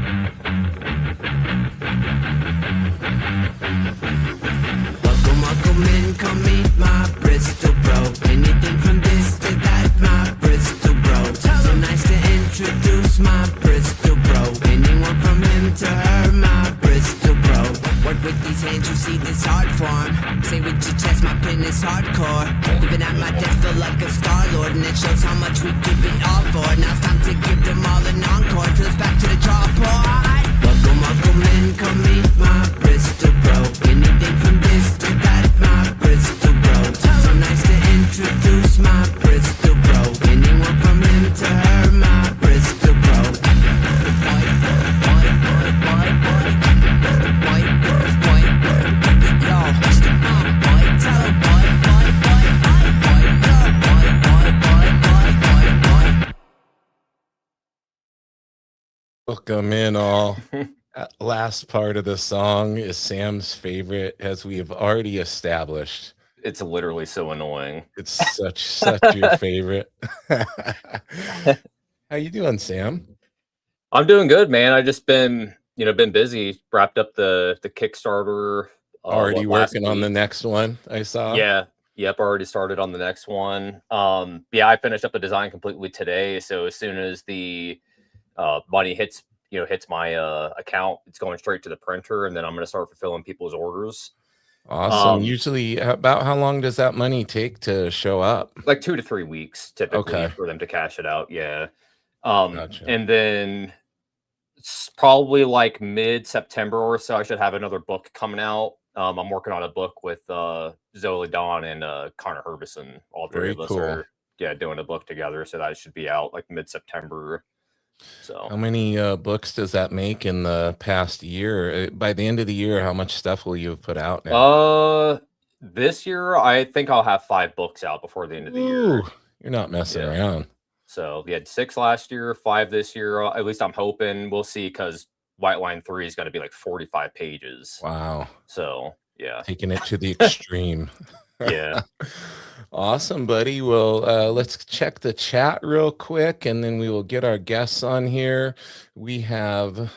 Welcome in, come meet my Bristol bro. Anything from this to that, my Bristol bro. So nice to introduce my Bristol bro. Anyone from him to her, my Bristol bro. Work with these hands, you see this hard form. Say with your chest, my pen is hardcore. Living at my desk, feel like a star-lord. And it shows how much we give it all for. Now it's time to give them all an encore. Till it's back to the drawboard. Welcome in, come meet my Bristol bro. Anything from this to that, my Bristol bro. So nice to introduce my Bristol bro. Anyone from him to her, my Bristol bro. Welcome in all. Last part of the song is Sam's favorite, as we have already established. It's literally so annoying. It's such your favorite. How you doing, Sam? I'm doing good, man. I just been busy. Wrapped up the Kickstarter. Already working on the next one, I saw. Yeah. Yep, already started on the next one. Yeah, I finished up the design completely today. So as soon as the money hits my account, it's going straight to the printer, and then I'm going to start fulfilling people's orders. Awesome. Usually, about how long does that money take to show up? Like 2 to 3 weeks typically for them to cash it out. Yeah. Gotcha. And then it's probably like mid-September or so, I should have another book coming out. I'm working on a book with Zoe Dawn and Connor Herbison. All three of us are doing a book together, so that should be out like mid-September. So how many books does that make in the past year? By the end of the year, how much stuff will you have put out now? This year I think I'll have 5 books out before the end of the year. You're not messing around. So we had 6 last year, 5 this year. At least I'm hoping. We'll see, because White Line 3 is going to be like 45 pages. Wow. So yeah, taking it to the extreme. Yeah. Awesome, buddy. Well, let's check the chat real quick, and then we will get our guests on here. We have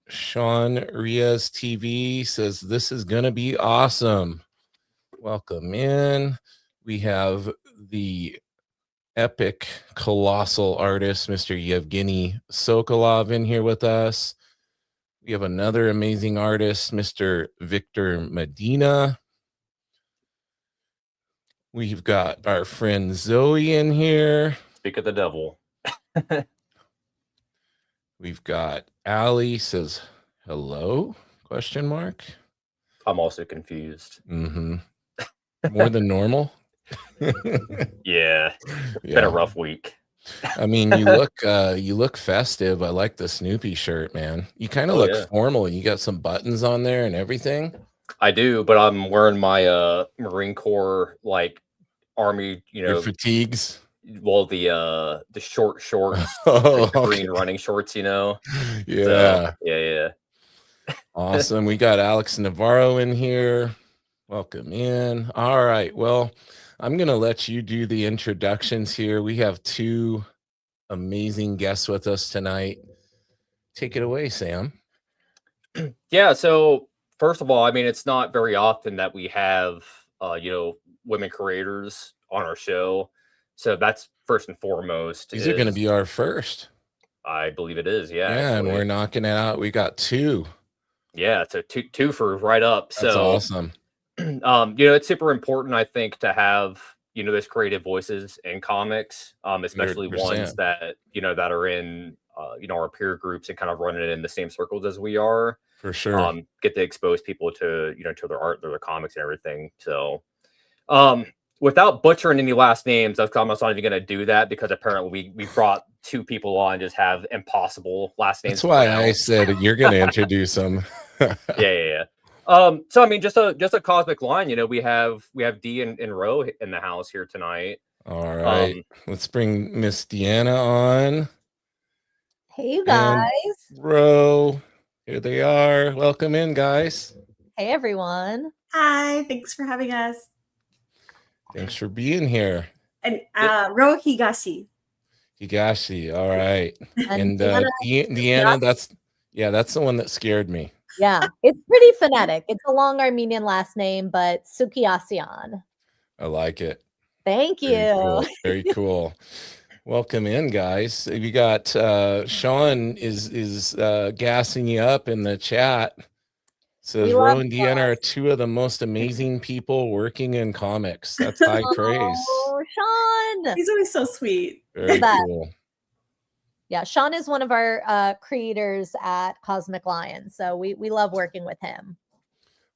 Sean Riaz TV says, this is going to be awesome. Welcome in. We have the epic, colossal artist, Mr. Yevgeny Sokolov, in here with us. We have another amazing artist, Mr. Victor Medina. We've got our friend Zoe in here. Speak of the devil. We've got Allie says, hello? Question mark. I'm also confused. More than normal. Yeah. Been a rough week. I mean, you look festive. I like the Snoopy shirt, man. You kind of look formal. You got some buttons on there and everything. I do, but I'm wearing my Marine Corps Army, your fatigues. Well, the short shorts, green running shorts, Yeah. So, yeah. Awesome. We got Alex Navarro in here. Welcome in. All right. Well, I'm going to let you do the introductions here. We have 2 amazing guests with us tonight. Take it away, Sam. Yeah. So first of all, I mean, it's not very often that we have, women creators on our show. So that's first and foremost. These are going to be our first. I believe it is. Yeah. Yeah. And we're knocking it out. We got 2. Yeah. So two for right up. That's awesome. It's super important, I think, to have, those creative voices in comics, especially 100%. Ones that, that are in, our peer groups and kind of running it in the same circles as we are. For sure. Get to expose people to, to their art, their comics and everything. So, without butchering any last names, I'm not even going to do that, because apparently we brought 2 people on just have impossible last names. That's why I said you're going to introduce them. Yeah. So I mean, just a cosmic line. We have Dee and Ro in the house here tonight. All right, let's bring Miss Deanna on. Hey, you guys. And Ro, here they are. Welcome in, guys. Hey, everyone. Hi, thanks for having us. Thanks for being here. And Ro Higashi. Higashi, all right. And Deanna, Yeah, that's the one that scared me. Yeah, it's pretty phonetic. It's a long Armenian last name, but Sukiasian. I like it. Thank you. Very cool. Very cool. Welcome in, guys. You got Sean is gassing you up in the chat. Says Ro and Deanna are two of the most amazing people working in comics. That's high praise. Oh, Sean. He's always so sweet. Very cool. Yeah, Sean is one of our creators at Cosmic Lion, so we love working with him.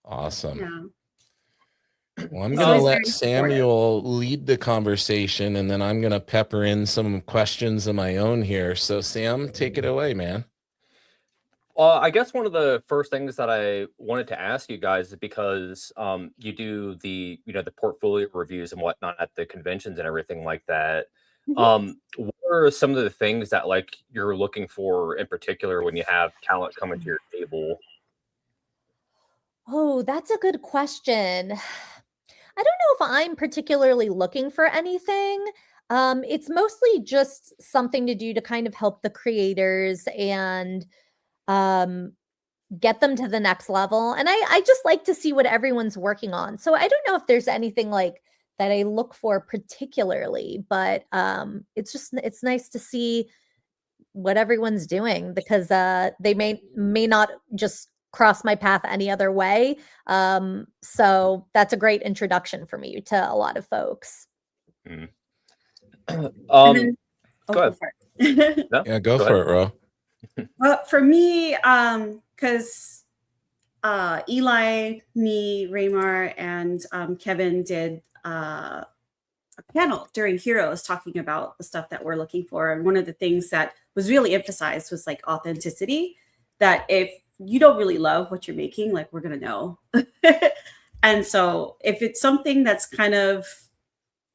Awesome. Yeah. Well, I'm going to let Samuel lead the conversation, and then I'm going to pepper in some questions of my own here. So, Sam, take it away, man. I guess one of the first things that I wanted to ask you guys is because you do the the portfolio reviews and whatnot at the conventions and everything like that. What are some of the things that like you're looking for in particular when you have talent coming to your table? Oh, that's a good question. I don't know if I'm particularly looking for anything. It's mostly just something to do to kind of help the creators and get them to the next level. And I just like to see what everyone's working on. So I don't know if there's anything like that I look for particularly, but it's nice to see what everyone's doing because they may not just cross my path any other way. So that's a great introduction for me to a lot of folks. Go ahead. No? Yeah, go for it, Ro. Well, for me, because Eli, me, Raymar, and Kevin did a panel during Heroes talking about the stuff that we're looking for. And one of the things that was really emphasized was like authenticity, that if you don't really love what you're making, like we're going to know. And so if it's something that's kind of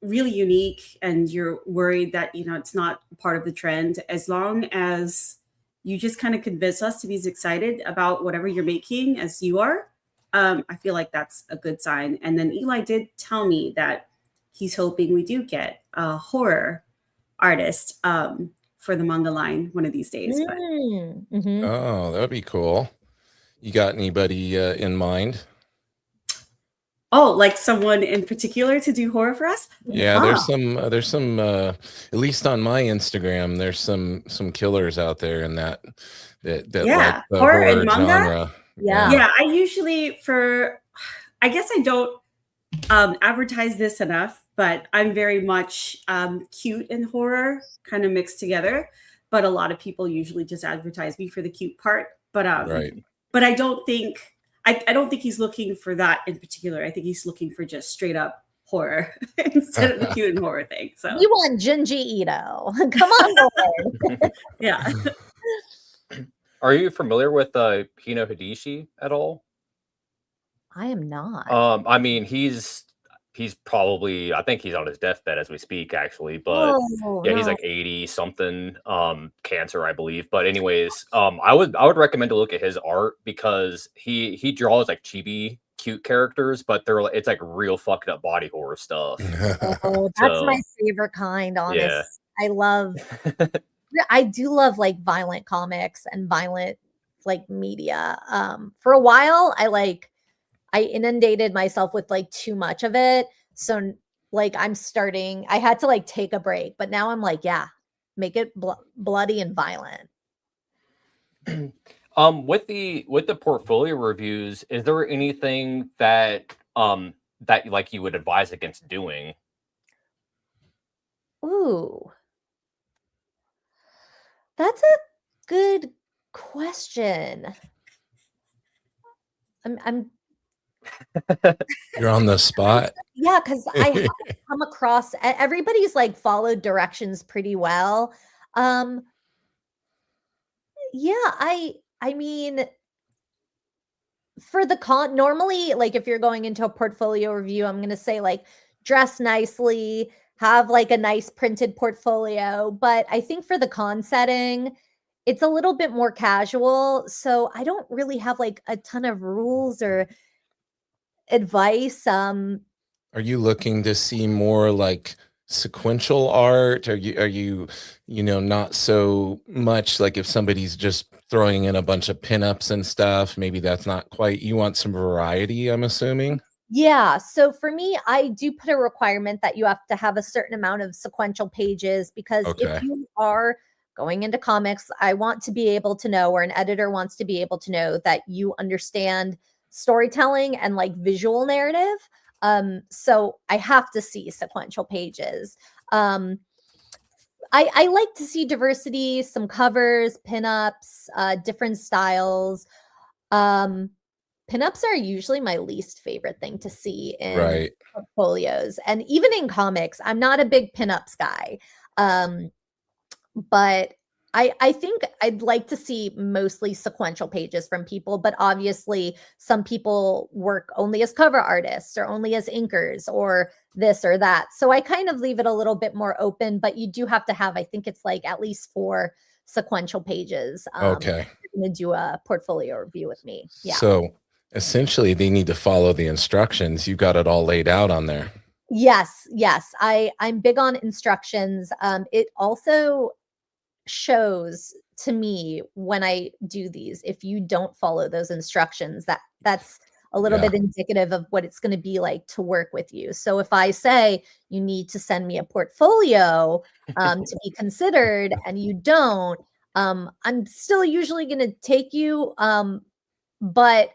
really unique and you're worried that, it's not part of the trend, as long as you just kind of convince us to be as excited about whatever you're making as you are, I feel like that's a good sign. And then Eli did tell me that he's hoping we do get a horror artist for the manga line one of these days. Oh, that'd be cool. You got anybody in mind? Oh, like someone in particular to do horror for us? Yeah, there's some at least on my Instagram, there's some killers out there in that like the horror and manga genre. Yeah, I usually I guess I don't advertise this enough, but I'm very much cute and horror kind of mixed together. But a lot of people usually just advertise me for the cute part. But but I don't think I don't think he's looking for that in particular. I think he's looking for just straight up horror instead of the cute and horror thing. So you want Junji Ito. Come on, board. Yeah. Are you familiar with Hino Hideshi at all? I am not. I mean, he's probably, I think he's on his deathbed as we speak, actually. But he's like 80 something, cancer, I believe. But anyways, I would recommend to look at his art because he draws like chibi cute characters, but it's like real fucked up body horror stuff. Oh, that's my favorite kind, honest. Yeah. I do love like violent comics and violent like media. For a while, I inundated myself with like too much of it. So like I had to like take a break, but now I'm like, yeah, make it bloody and violent. With the portfolio reviews, is there anything that like you would advise against doing? Ooh. That's a good question. I'm You're on the spot. Yeah, because I haven't come across everybody's like followed directions pretty well. Yeah, I mean for the normally like if you're going into a portfolio review, I'm gonna say like dress nicely, have like a nice printed portfolio. But I think for the con setting, it's a little bit more casual. So I don't really have like a ton of rules or advice. Are you looking to see more like sequential art? Are you not so much like if somebody's just throwing in a bunch of pinups and stuff, maybe that's not quite, you want some variety, I'm assuming? Yeah. So for me, I do put a requirement that you have to have a certain amount of sequential pages, because if Okay. you are going into comics, I want to be able to know, or an editor wants to be able to know, that you understand storytelling and like visual narrative. So I have to see sequential pages. I like to see diversity, some covers, pinups, different styles. Um, Pinups are usually my least favorite thing to see in Right. portfolios, and even in comics, I'm not a big pinups guy. But I think I'd like to see mostly sequential pages from people, but obviously some people work only as cover artists or only as inkers or this or that. So I kind of leave it a little bit more open, but you do have to have, I think it's like at least 4 sequential pages. Okay. You're going to do a portfolio review with me. Yeah. So essentially they need to follow the instructions. You got it all laid out on there. Yes, yes. I'm big on instructions. It also shows to me when I do these, if you don't follow those instructions, that's a little bit indicative of what it's going to be like to work with you. So if I say you need to send me a portfolio to be considered, and you don't, I'm still usually going to take you, but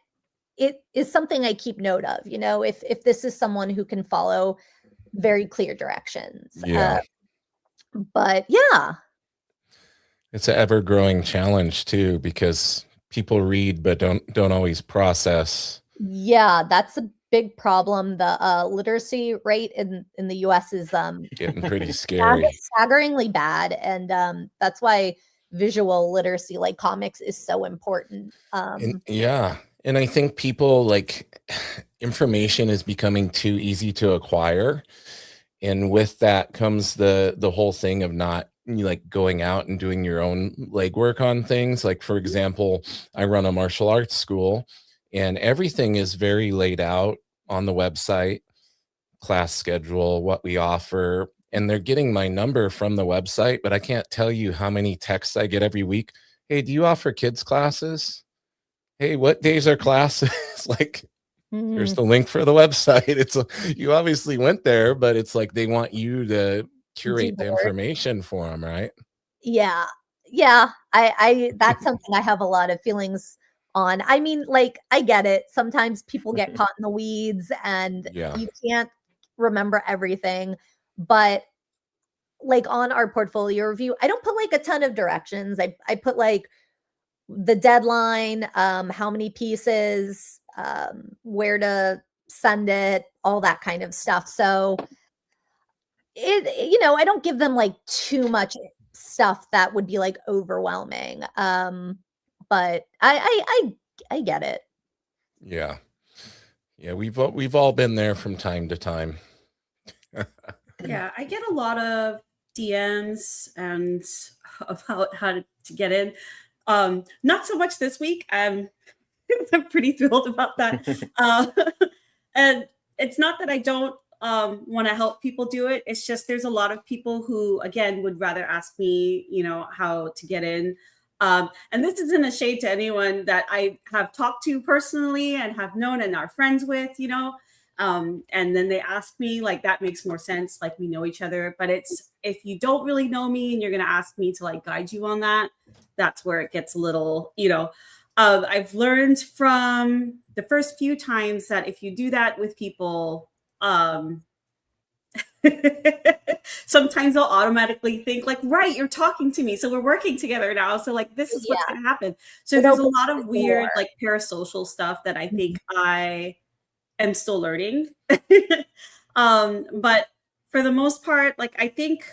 it is something I keep note of. If this is someone who can follow very clear directions. Yeah. But yeah. It's an ever-growing challenge too, because people read but don't always process. Yeah, that's a big problem. The literacy rate in the US is Getting pretty scary. staggeringly bad, and that's why visual literacy, like comics, is so important. And I think people like information is becoming too easy to acquire, and with that comes the whole thing of not like going out and doing your own legwork on things. Like, for example, I run a martial arts school, and everything is very laid out on the website, class schedule, what we offer, and they're getting my number from the website, but I can't tell you how many texts I get every week. Hey, do you offer kids classes? Hey, what days are classes? Like, here's the link for the website. You obviously went there, but it's like they want you to curate the information for them, right? Yeah. Yeah. I that's something I have a lot of feelings on. I mean, like, I get it. Sometimes people get caught in the weeds and you can't remember everything. But like on our portfolio review, I don't put like a ton of directions. I put like the deadline, how many pieces, where to send it, all that kind of stuff. So I don't give them like too much stuff that would be like overwhelming. But I get it. Yeah. Yeah, we've all been there from time to time. Yeah, I get a lot of DMs and about how to get in. Not so much this week. I'm pretty thrilled about that. And it's not that I don't want to help people do it. It's just there's a lot of people who, again, would rather ask me, how to get in. And this isn't a shade to anyone that I have talked to personally and have known and are friends with, and then they ask me, like, that makes more sense. Like, we know each other. But it's, if you don't really know me and you're going to ask me to like guide you on that, that's where it gets a little, I've learned from the first few times that if you do that with people, sometimes they'll automatically think like, right, you're talking to me, so we're working together now, so like this is what's going to happen. So there's a lot of weird like parasocial stuff that I think I am still learning. But for the most part, like, I think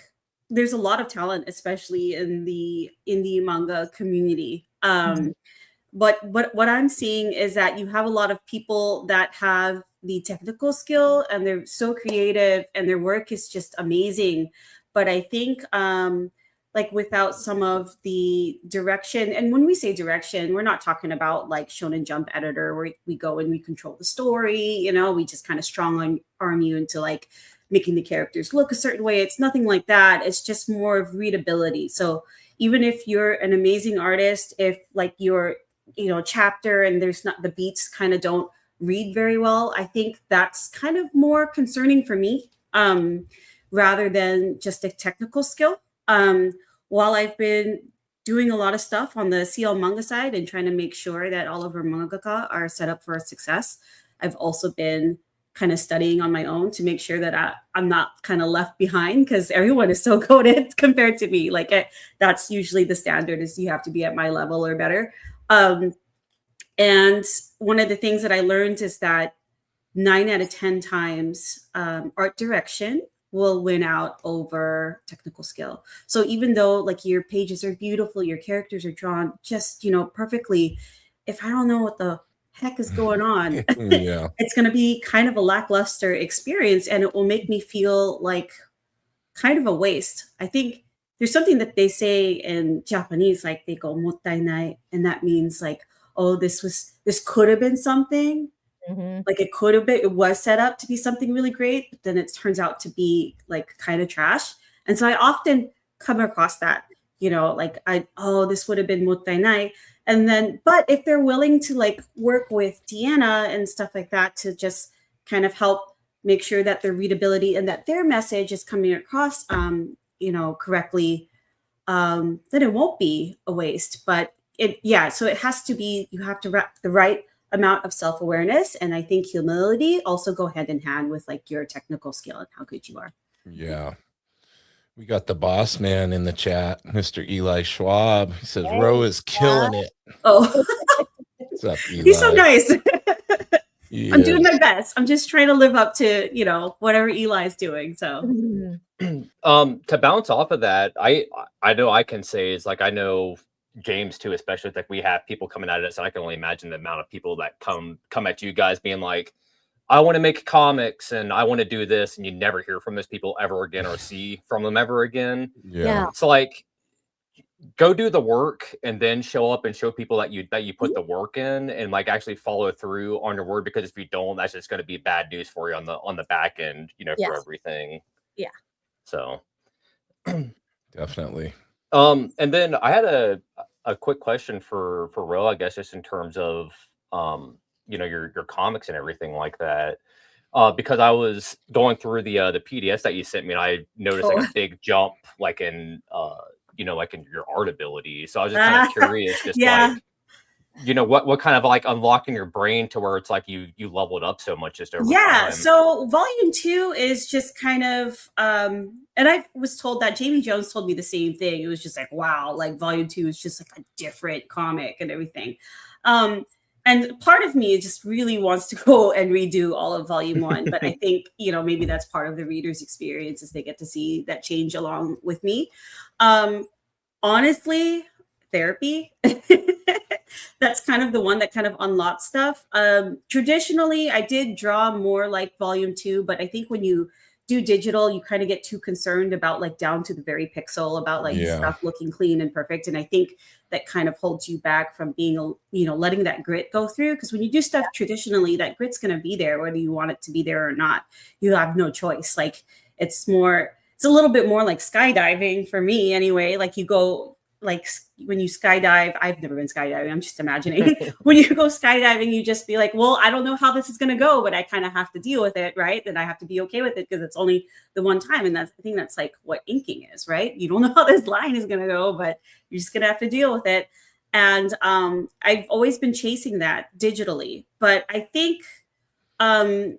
there's a lot of talent, especially in the indie manga community. But what I'm seeing is that you have a lot of people that have the technical skill and they're so creative and their work is just amazing. But I think like without some of the direction, and when we say direction, we're not talking about like Shonen Jump editor where we go and we control the story, we just kind of strong arm you into like making the characters look a certain way. It's nothing like that. It's just more of readability. So even if you're an amazing artist, if like your, chapter and there's not, the beats kind of don't read very well, I think that's kind of more concerning for me, rather than just a technical skill. While I've been doing a lot of stuff on the CL manga side and trying to make sure that all of our mangaka are set up for success, I've also been kind of studying on my own to make sure that I'm not kind of left behind, because everyone is so coded compared to me. Like that's usually the standard, is you have to be at my level or better. And one of the things that I learned is that 9 out of 10 times art direction will win out over technical skill. So even though like your pages are beautiful, your characters are drawn just, perfectly, if I don't know what the heck is going on, Yeah. it's going to be kind of a lackluster experience, and it will make me feel like kind of a waste. I think there's something that they say in Japanese, like they go mottainai, and that means like, oh, this could have been something. Like it was set up to be something really great, but then it turns out to be like kind of trash. And so I often come across that, like this would have been mottainai. And then, but if they're willing to like work with Deanna and stuff like that to just kind of help make sure that their readability and that their message is coming across, correctly, then it won't be a waste. But so it has to be, you have to wrap the right amount of self-awareness, and I think humility also go hand in hand with like your technical skill and how good you are. Yeah. We got the boss man in the chat, Mr. Eli Schwab. He says, Ro is killing it. Oh, what's up, Eli? He's so nice. I'm doing my best. I'm just trying to live up to, whatever Eli's doing. So to bounce off of that, I know I can say is like, I know James too, especially like we have people coming at us, and I can only imagine the amount of people that come at you guys being like, I want to make comics and I want to do this, and you never hear from those people ever again or see from them ever again. Yeah. So like, go do the work and then show up and show people that you put the work in, and like actually follow through on your word, because if you don't, that's just going to be bad news for you on the back end, for everything. Yeah. So definitely. And then I had a quick question for Ro, I guess, just in terms of your comics and everything like that. Because I was going through the PDFs that you sent me, and I noticed like a big jump like in like in your art ability. So I was just kind of curious, just like, what kind of like unlocking your brain to where it's like you leveled up so much just over time. So volume 2 is just kind of and I was told that Jamie Jones told me the same thing. It was just like, wow, like volume 2 is just like a different comic and everything. And part of me just really wants to go and redo all of volume 1, but I think maybe that's part of the reader's experience, is they get to see that change along with me. Honestly, therapy. That's kind of the one that kind of unlocks stuff. Traditionally, I did draw more like volume 2, but I think when you do digital, you kind of get too concerned about like down to the very pixel, about like stuff looking clean and perfect. And I think that kind of holds you back from being, letting that grit go through. Because when you do stuff traditionally, that grit's going to be there, whether you want it to be there or not. You have no choice. Like it's a little bit more like skydiving for me anyway. Like you go, like when you skydive, I've never been skydiving, I'm just imagining. When you go skydiving, you just be like, well, I don't know how this is going to go, but I kind of have to deal with it, right? And I have to be okay with it because it's only the one time. And I think that's like what inking is, right? You don't know how this line is going to go, but you're just going to have to deal with it. And I've always been chasing that digitally. But I think, I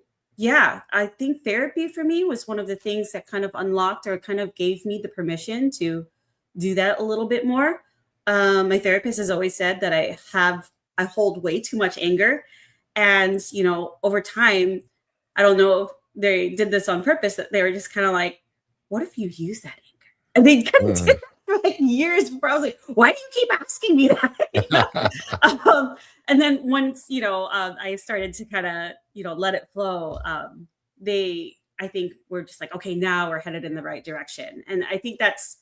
think therapy for me was one of the things that kind of unlocked or kind of gave me the permission to do that a little bit more. My therapist has always said that I hold way too much anger. And, over time, I don't know if they did this on purpose, that they were just kind of like, what if you use that anger? And they kind of did that for like years before. I was like, why do you keep asking me that? And then once, I started to kind of, let it flow, I think we're just like, okay, now we're headed in the right direction. And I think that's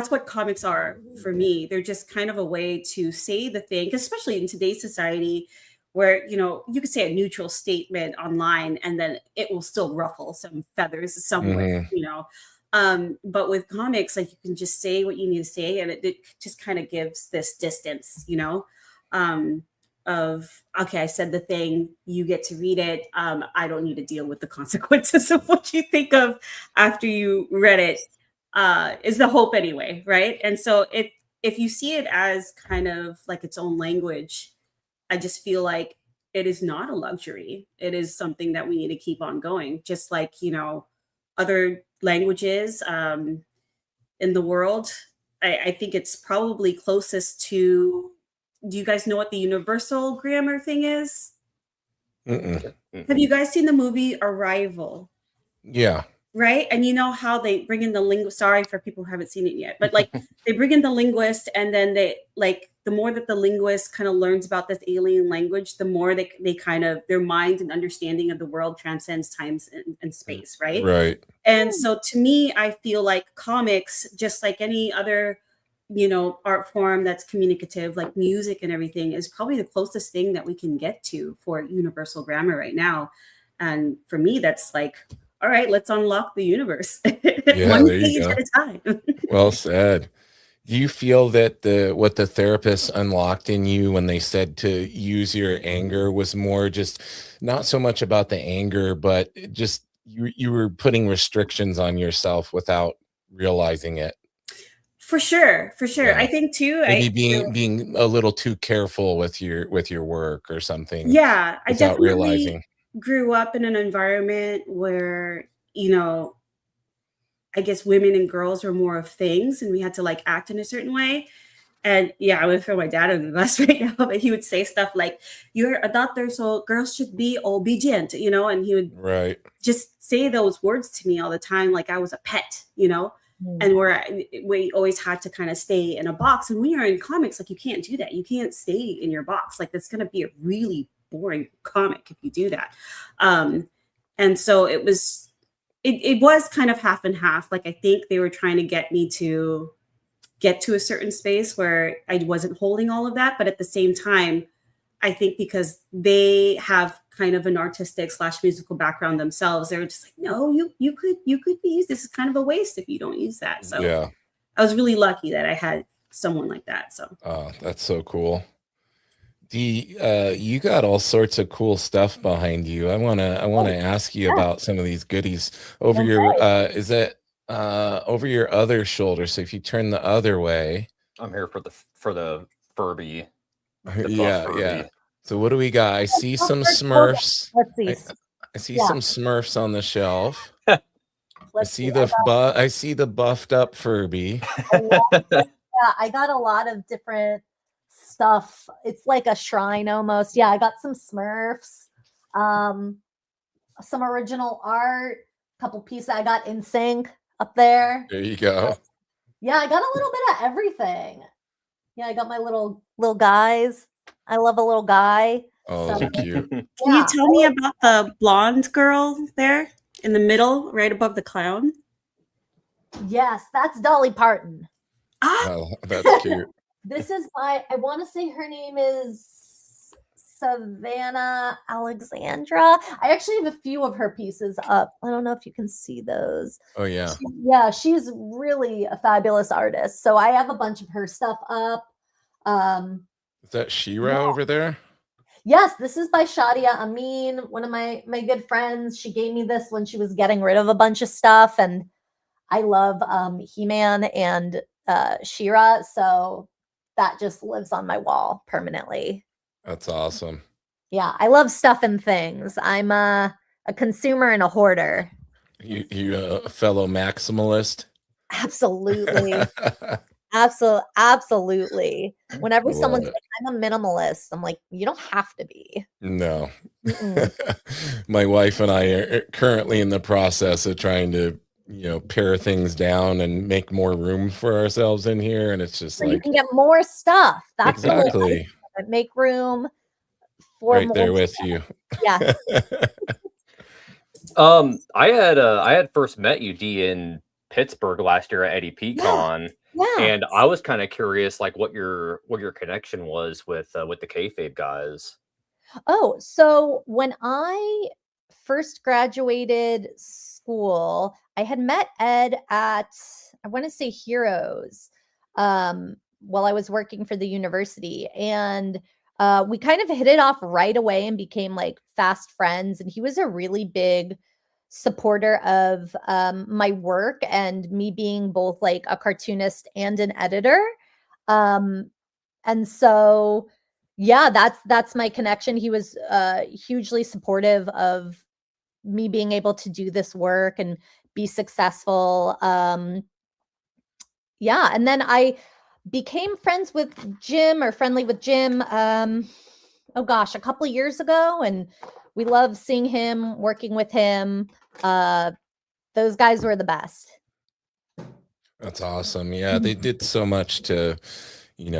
what comics are for me. They're just kind of a way to say the thing, especially in today's society where, you know, you could say a neutral statement online and then it will still ruffle some feathers somewhere, you know. But with comics, like, you can just say what you need to say, and it just kind of gives this distance, you know, of, okay, I said the thing, you get to read it. I don't need to deal with the consequences of what you think of after you read it, is the hope anyway, right? And so if you see it as kind of like its own language, I just feel like it is not a luxury. It is something that we need to keep on going, just like, you know, other languages in the world. I think it's probably closest to, do you guys know what the universal grammar thing is? Have you guys seen the movie Arrival? Yeah. Right? And you know how they bring in the linguist, sorry for people who haven't seen it yet, but like they bring in the linguist, and then they, like, the more that the linguist kind of learns about this alien language, the more they kind of, their mind and understanding of the world transcends times and space, right? Right. And so to me, I feel like comics, just like any other, you know, art form that's communicative, like music and everything, is probably the closest thing that we can get to for universal grammar right now. And for me, that's like, all right, let's unlock the universe. Yeah, one there you page go. at a time. Well said. Do you feel that what the therapist unlocked in you when they said to use your anger was more just not so much about the anger, but just you were putting restrictions on yourself without realizing it? For sure. Yeah. I think too, Maybe being a little too careful with your work or something. Yeah, I without definitely realizing. grew up in an environment where, you know, I guess women and girls were more of things, and we had to like act in a certain way. And yeah, I would throw my dad under the bus right now, but he would say stuff like, "You're a doctor, so girls should be obedient," you know, and he would Right. just say those words to me all the time, like I was a pet, you know. And we always had to kind of stay in a box. And when you're in comics, like, you can't do that. You can't stay in your box. Like, that's going to be a really boring comic if you do that. And so it was kind of half and half. Like, I think they were trying to get me to get to a certain space where I wasn't holding all of that. But at the same time, I think because they have kind of an artistic / musical background themselves, they were just like, no, you could use this. Is kind of a waste if you don't use that. So yeah, I was really lucky that I had someone like that. So that's so cool. You got all sorts of cool stuff behind you. I wanna ask you about some of these goodies over your is it over your other shoulder? So if you turn the other way, I'm here for the Furby. Yeah. So what do we got? I see some Smurfs. Let's see. I see some Smurfs on the shelf. I see the buffed up Furby. Yeah, I got a lot of different stuff. It's like a shrine almost. Yeah, I got some Smurfs, some original art, a couple pieces. I got In Sync up there. There you go. Yeah, I got a little bit of everything. Yeah, I got my little guys. I love a little guy. Oh, they're cute. Can you tell me about the blonde girl there in the middle, right above the clown? Yes, that's Dolly Parton. Oh, that's cute. This is I want to say her name is Savannah Alexandra. I actually have a few of her pieces up. I don't know if you can see those. Oh, yeah. She's really a fabulous artist. So I have a bunch of her stuff up. Is that She-Ra over there? Yes, this is by Shadia Amin, one of my good friends. She gave me this when she was getting rid of a bunch of stuff, and I love He-Man and She-Ra, so that just lives on my wall permanently. That's awesome. Yeah, I love stuff and things. I'm a consumer and a hoarder. You a fellow maximalist? Absolutely. Absolutely. Whenever someone's like, I'm a minimalist, I'm like, you don't have to be. No. My wife and I are currently in the process of trying to, pare things down and make more room for ourselves in here. And it's just so like you can get more stuff. That's exactly. Make room for right more there with stuff. you. Yeah. I had first met you, D, in Pittsburgh last year at EDPCon. Yeah. And I was kind of curious, like what your connection was with the kayfabe guys. Oh, so when I first graduated school, I had met Ed at, I want to say Heroes, while I was working for the university. And we kind of hit it off right away and became like fast friends. And he was a really big supporter of my work and me being both like a cartoonist and an editor. And so yeah, that's my connection. He was hugely supportive of me being able to do this work and be successful. Yeah, and then I became friends with Jim, or friendly with Jim, oh gosh, a couple of years ago, and we love seeing him, working with him. Those guys were the best. That's awesome. Yeah, they did so much to,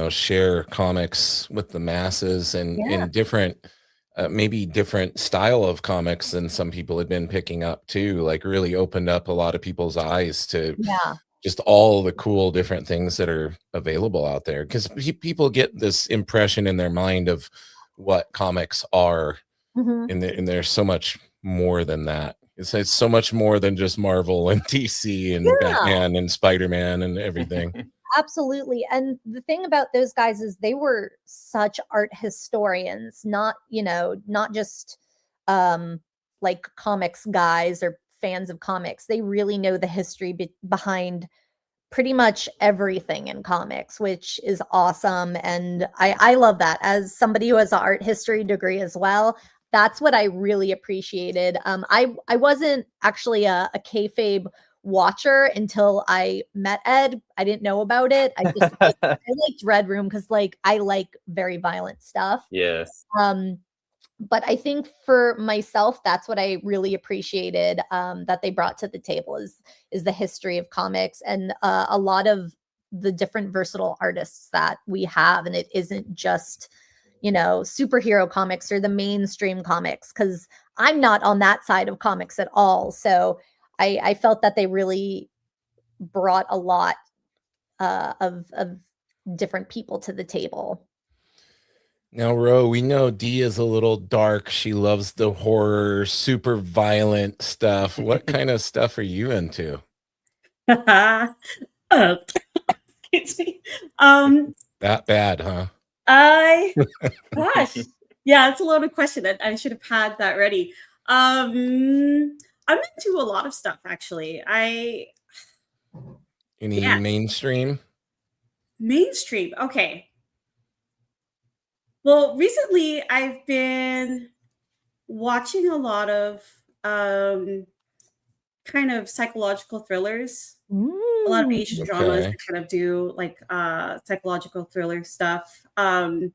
share comics with the masses and in different, maybe different style of comics than some people had been picking up too. Like really opened up a lot of people's eyes to just all the cool different things that are available out there. Because people get this impression in their mind of what comics are, and there's so much more than that. It's so much more than just Marvel and DC and Batman and Spider-Man and everything. Absolutely. And the thing about those guys is they were such art historians, not just like comics guys or fans of comics. They really know the history behind pretty much everything in comics, which is awesome. And I love that. As somebody who has an art history degree as well, that's what I really appreciated. I wasn't actually a kayfabe watcher until I met Ed. I didn't know about it. I just I liked Red Room because like I like very violent stuff. Yes. But I think for myself, that's what I really appreciated that they brought to the table is the history of comics and a lot of the different versatile artists that we have. And it isn't just, superhero comics or the mainstream comics, because I'm not on that side of comics at all. So I felt that they really brought a lot of different people to the table. Now, Ro, we know Dee is a little dark. She loves the horror, super violent stuff. What kind of stuff are you into? Excuse me. That bad, huh? Gosh, yeah, it's a loaded question. That I should have had that ready. I'm into a lot of stuff actually. Any mainstream? Mainstream, okay. Well, recently I've been watching a lot of kind of psychological thrillers. A lot of Asian dramas that kind of do like psychological thriller stuff. I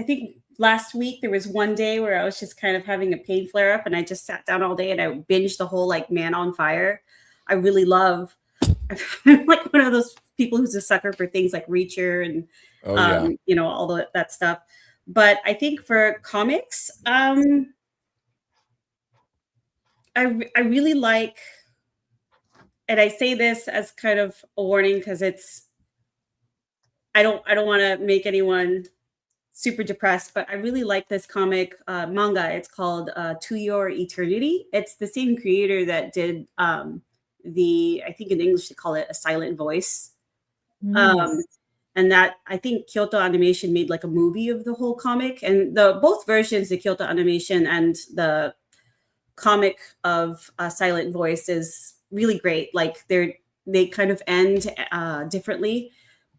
think last week there was one day where I was just kind of having a pain flare up and I just sat down all day and I binged the whole like Man on Fire. I really love, I'm like one of those people who's a sucker for things like Reacher and all that stuff. But I think for comics, I really like, and I say this as kind of a warning because I don't want to make anyone super depressed, but I really like this comic manga. It's called To Your Eternity. It's the same creator that did I think in English they call it A Silent Voice. And that I think Kyoto Animation made like a movie of the whole comic, and both versions, the Kyoto Animation and the comic of Silent Voice, is really great. Like they kind of end differently,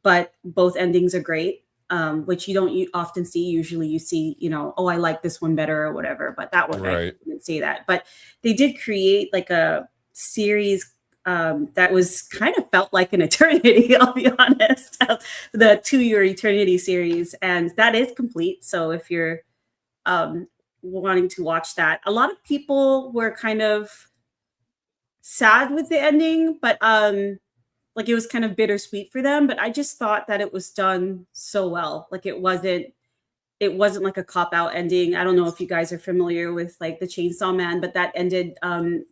but both endings are great, which you don't often see. Usually you see, I like this one better or whatever, but that one, I didn't say that. But they did create like a series that was kind of felt like an eternity, I'll be honest, the To Your Eternity series. And that is complete. So if you're wanting to watch that, a lot of people were kind of sad with the ending, but like it was kind of bittersweet for them. But I just thought that it was done so well. Like it wasn't like a cop-out ending. I don't know if you guys are familiar with like the Chainsaw Man, but that ended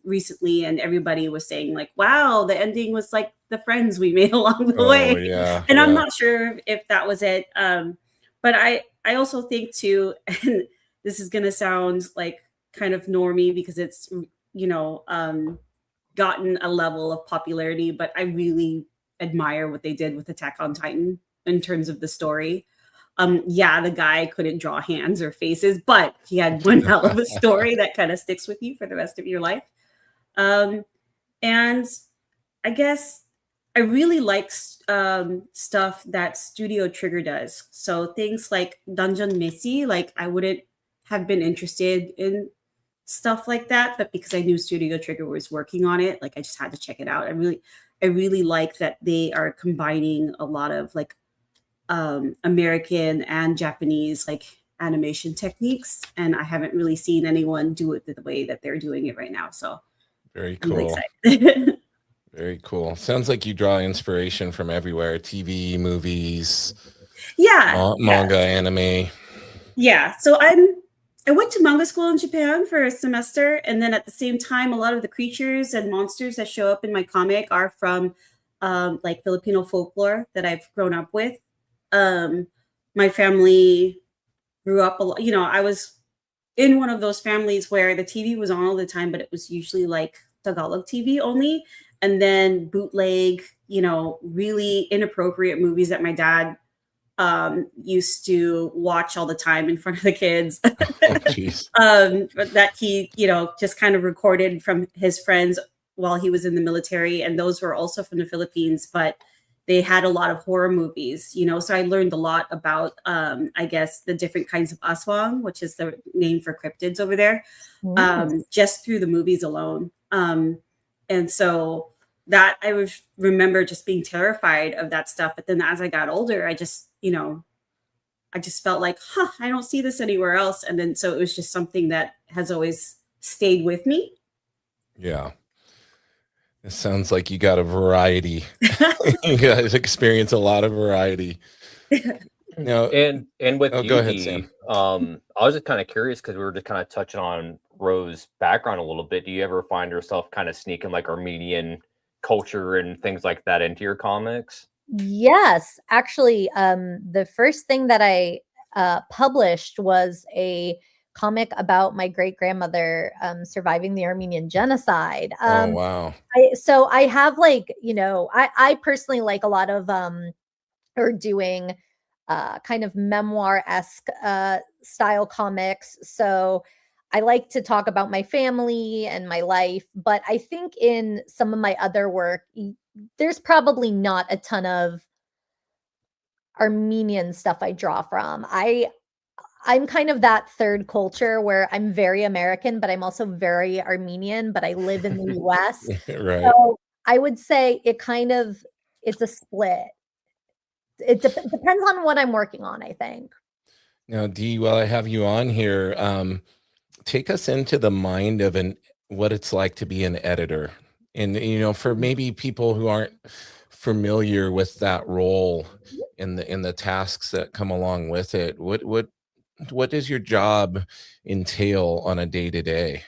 recently, and everybody was saying like, wow, the ending was like the friends we made along the way. Yeah, and I'm not sure if that was it. But I also think too, and this is gonna sound like kind of normie because it's gotten a level of popularity, but I really admire what they did with Attack on Titan in terms of the story. Yeah, the guy couldn't draw hands or faces, but he had one hell of a story that kind of sticks with you for the rest of your life. And I guess I really like stuff that Studio Trigger does. So things like Dungeon Messi, like I wouldn't have been interested in stuff like that, but because I knew Studio Trigger was working on it, like I just had to check it out. I really like that they are combining a lot of like American and Japanese like animation techniques, and I haven't really seen anyone do it the way that they're doing it right now. So very I'm really cool. excited. Very cool. Sounds like you draw inspiration from everywhere: TV, movies, manga, anime. Yeah. So I went to manga school in Japan for a semester, and then at the same time, a lot of the creatures and monsters that show up in my comic are from like Filipino folklore that I've grown up with. My family grew up a lot. I was in one of those families where the TV was on all the time, but it was usually like Tagalog TV only, and then bootleg, really inappropriate movies that my dad used to watch all the time in front of the kids. That he, just kind of recorded from his friends while he was in the military. And those were also from the Philippines, but they had a lot of horror movies, so I learned a lot about, I guess, the different kinds of aswang, which is the name for cryptids over there, just through the movies alone. And so that I remember just being terrified of that stuff. But then as I got older, I just felt like, I don't see this anywhere else. And then so it was just something that has always stayed with me. Yeah. It sounds like you got a variety. You guys experience a lot of variety. And with you, go ahead, Sam. I was just kind of curious because we were just kind of touching on Rose's background a little bit. Do you ever find yourself kind of sneaking like Armenian culture and things like that into your comics? Yes, actually, the first thing that I published was a comic about my great grandmother surviving the Armenian genocide. Oh wow! So I have like, I personally like a lot of or doing kind of memoir-esque style comics. So I like to talk about my family and my life, but I think in some of my other work, there's probably not a ton of Armenian stuff I draw from. I'm kind of that third culture where I'm very American, but I'm also very Armenian, but I live in the US. Right. So I would say it's a split. It depends on what I'm working on, I think. Now, Dee, while I have you on here, take us into the mind of what it's like to be an editor. And, for maybe people who aren't familiar with that role in the tasks that come along with it, what does your job entail on a day-to-day?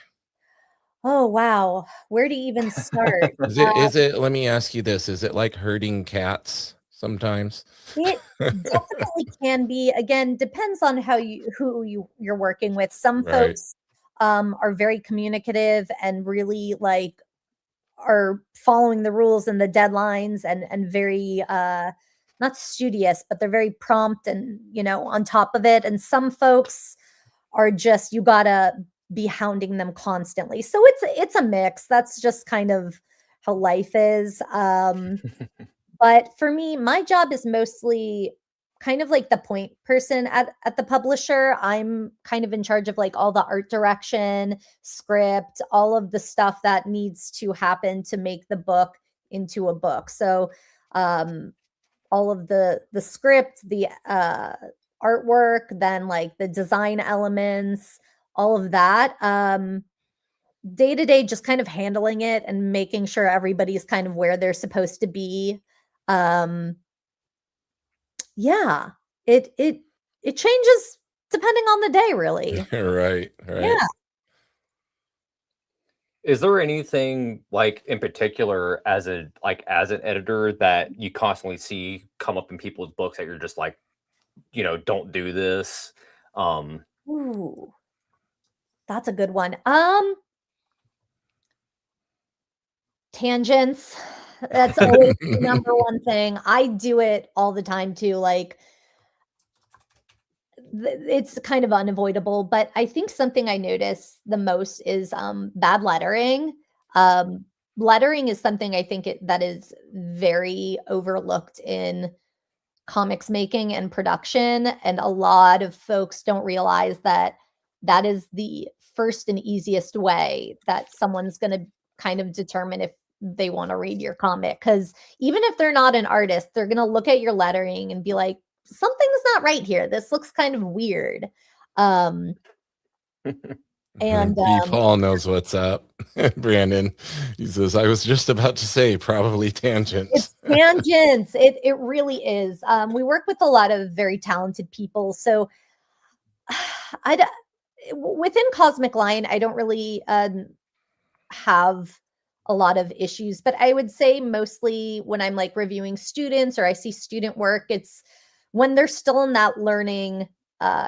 Oh, wow. Where do you even start? Is it, let me ask you this, is it like herding cats sometimes? It definitely can be. Again, depends on who you're working with. Some folks are very communicative and really like are following the rules and the deadlines and very not studious, but they're very prompt and on top of it. And some folks are just, you gotta be hounding them constantly. So it's a mix. That's just kind of how life is. But for me, my job is mostly kind of like the point person at the publisher. I'm kind of in charge of like all the art direction, script, all of the stuff that needs to happen to make the book into a book. So all of the script, the artwork, then like the design elements, all of that. Day to day, just kind of handling it and making sure everybody's kind of where they're supposed to be. Yeah, it changes depending on the day, really. Right. Yeah. Is there anything like in particular as an editor that you constantly see come up in people's books that you're just like, don't do this. Ooh, that's a good one. Tangents. That's always the number one thing. I do it all the time too. Like, it's kind of unavoidable, but I think something I notice the most is bad lettering. Lettering is something I think that is very overlooked in comics making and production, and a lot of folks don't realize that that is the first and easiest way that someone's going to kind of determine if they want to read your comic, because even if they're not an artist, they're going to look at your lettering and be like, something's not right here. This looks kind of weird. And Paul knows what's up. Brandon, he says, I was just about to say probably tangents. It's tangents. It really is. We work with a lot of very talented people. So within Cosmic Line, I don't really have a lot of issues, but I would say mostly when I'm like reviewing students or I see student work, it's when they're still in that learning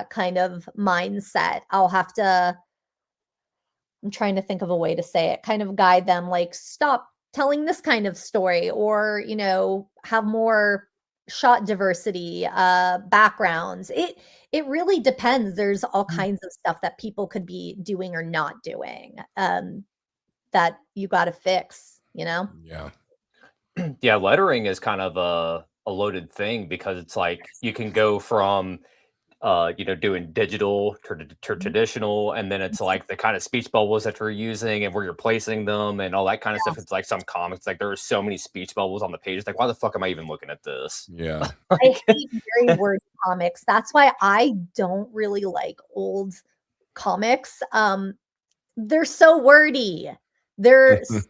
kind of mindset. I'll have to, I'm trying to think of a way to say it, kind of guide them, like, stop telling this kind of story, or, have more shot diversity, backgrounds. It really depends. There's all kinds of stuff that people could be doing or not doing that you got to fix, Yeah. Yeah, lettering is kind of a loaded thing, because it's like you can go from doing digital to traditional, and then it's like the kind of speech bubbles that you're using and where you're placing them and all that kind of stuff. It's like some comics, like there are so many speech bubbles on the page. Like, why the fuck am I even looking at this? Yeah. I hate very wordy comics. That's why I don't really like old comics. They're so wordy. There's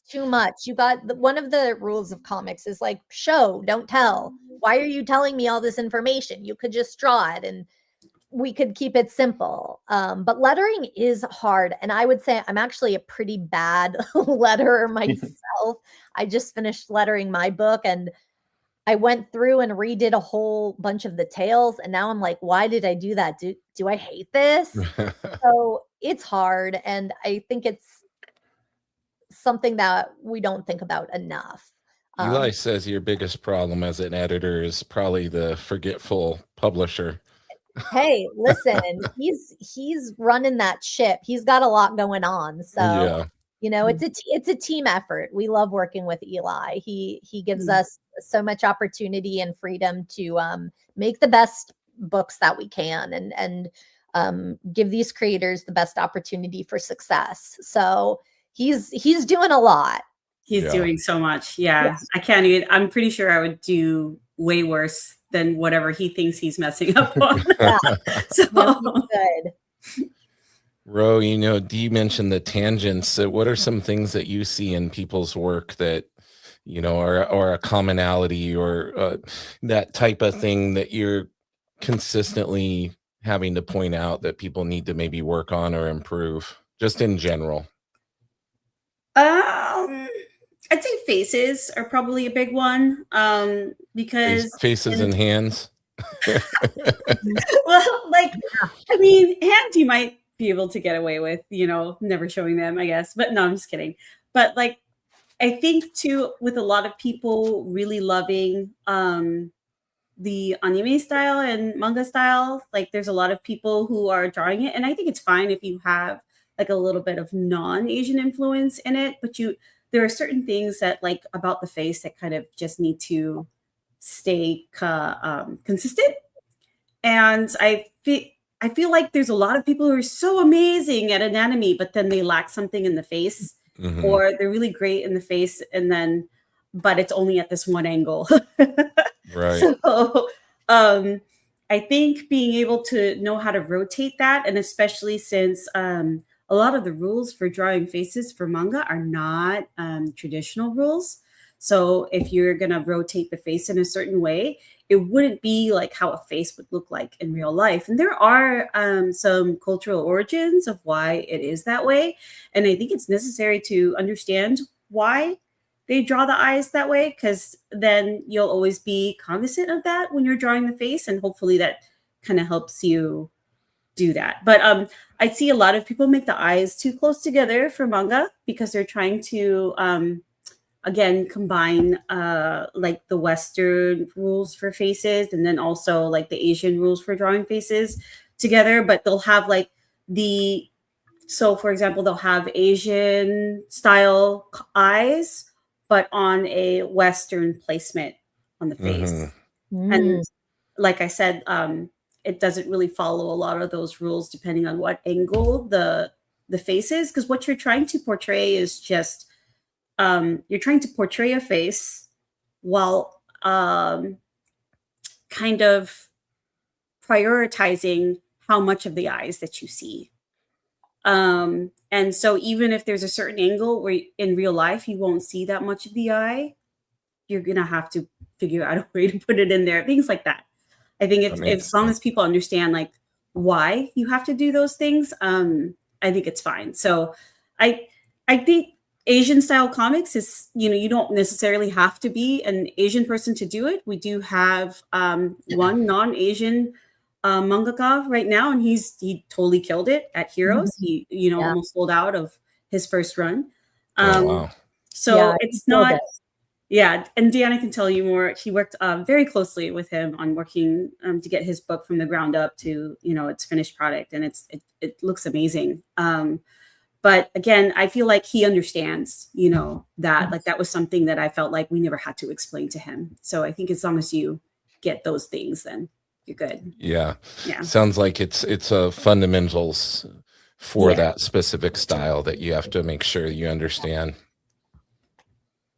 too much. You got one of the rules of comics is like, show, don't tell. Why are you telling me all this information? You could just draw it and we could keep it simple. But lettering is hard. And I would say I'm actually a pretty bad letterer myself. I just finished lettering my book and I went through and redid a whole bunch of the tails. And now I'm like, why did I do that? Do I hate this? So it's hard. And I think it's something that we don't think about enough. Eli says your biggest problem as an editor is probably the forgetful publisher. Hey, listen, he's running that ship. He's got a lot going on. So, it's a team effort. We love working with Eli. He gives us so much opportunity and freedom to make the best books that we can and give these creators the best opportunity for success. So he's doing a lot. He's doing so much. Yeah. Yes. I can't even, I'm pretty sure I would do way worse than whatever he thinks he's messing up on. So good. Ro, Dee mentioned the tangents. What are some things that you see in people's work that, are a commonality or that type of thing that you're consistently having to point out that people need to maybe work on or improve, just in general? I'd say faces are probably a big one, because faces and hands. Well, hands you might be able to get away with, never showing them, I guess. But no, I'm just kidding. But I think too, with a lot of people really loving the anime style and manga style, there's a lot of people who are drawing it, and I think it's fine if you have a little bit of non-Asian influence in it, but there are certain things that about the face that kind of just need to stay consistent. And I feel like there's a lot of people who are so amazing at anatomy, but then they lack something in the face, or they're really great in the face, but it's only at this one angle. Right. So I think being able to know how to rotate that, and especially since a lot of the rules for drawing faces for manga are not traditional rules. So if you're going to rotate the face in a certain way, it wouldn't be like how a face would look like in real life. And there are some cultural origins of why it is that way. And I think it's necessary to understand why they draw the eyes that way, because then you'll always be cognizant of that when you're drawing the face, and hopefully that kind of helps you do that. But I see a lot of people make the eyes too close together for manga because they're trying to again combine like the Western rules for faces and then also like the Asian rules for drawing faces together. But they'll have like so for example, they'll have Asian style eyes, but on a Western placement on the face. And like I said, it doesn't really follow a lot of those rules depending on what angle the face is, because what you're trying to portray is just you're trying to portray a face while kind of prioritizing how much of the eyes that you see. And so even if there's a certain angle where in real life you won't see that much of the eye, you're gonna have to figure out a way to put it in there, things like that. I think if as long as people understand like why you have to do those things, I think it's fine. So I think Asian style comics is, you don't necessarily have to be an Asian person to do it. We do have one non-Asian mangaka right now, and he totally killed it at Heroes. He almost sold out of his first run. Wow. So it's not. Yeah, and Deanna can tell you more. She worked very closely with him on working to get his book from the ground up to its finished product, and it looks amazing. But again, I feel like he understands, that like that was something that I felt like we never had to explain to him. So I think as long as you get those things, then you're good. Yeah. Sounds like it's a fundamentals for that specific style that you have to make sure you understand.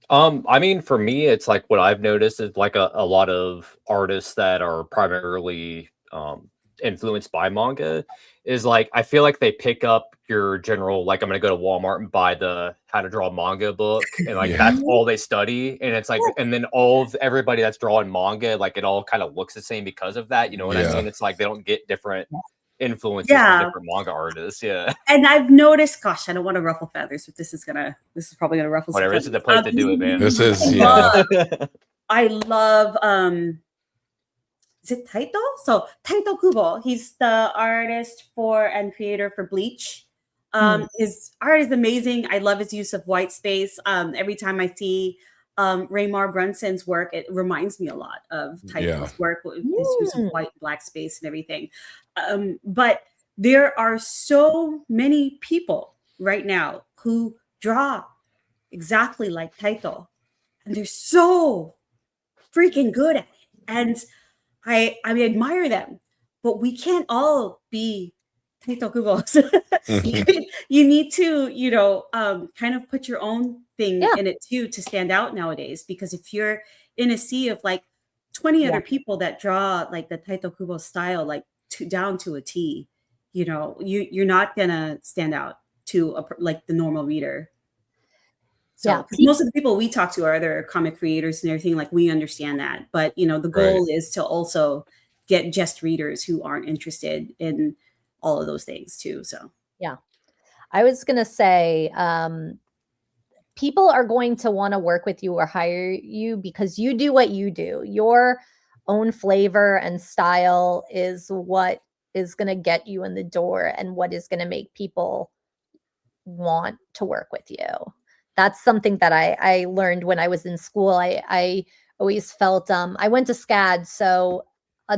I mean, for me, it's like what I've noticed is like a lot of artists that are primarily influenced by manga is like, I feel like they pick up your general, like, I'm going to go to Walmart and buy the how to draw manga book. And like, that's all they study. And it's like, and then everybody that's drawing manga, like it all kind of looks the same because of that. You know what I mean? It's like, they don't get different influences from different manga artists. And I've noticed, gosh, I don't want to ruffle feathers, but this is probably gonna ruffle whatever. This is the place to do it, man. This is I love is it Taito? So Taito Kubo, he's the artist for and creator for Bleach. His art is amazing. I love his use of white space. Every time I see Raymar Brunson's work, it reminds me a lot of Taito's work with his use of white and black space and everything. But there are so many people right now who draw exactly like Taito, and they're so freaking good at it. And I admire them, but we can't all be Taito Kubos. You need to, kind of put your own thing in it too to stand out nowadays. Because if you're in a sea of like 20 other people that draw like the Taito Kubo style, like down to a T, you're not gonna stand out to like the normal reader. So most of the people we talk to are other comic creators and everything, like we understand that. But the goal is to also get just readers who aren't interested in all of those things too. So I was gonna say people are going to want to work with you or hire you because you do what you do. Your own flavor and style is what is going to get you in the door and what is going to make people want to work with you. That's something that I learned when I was in school. I always felt I went to SCAD, so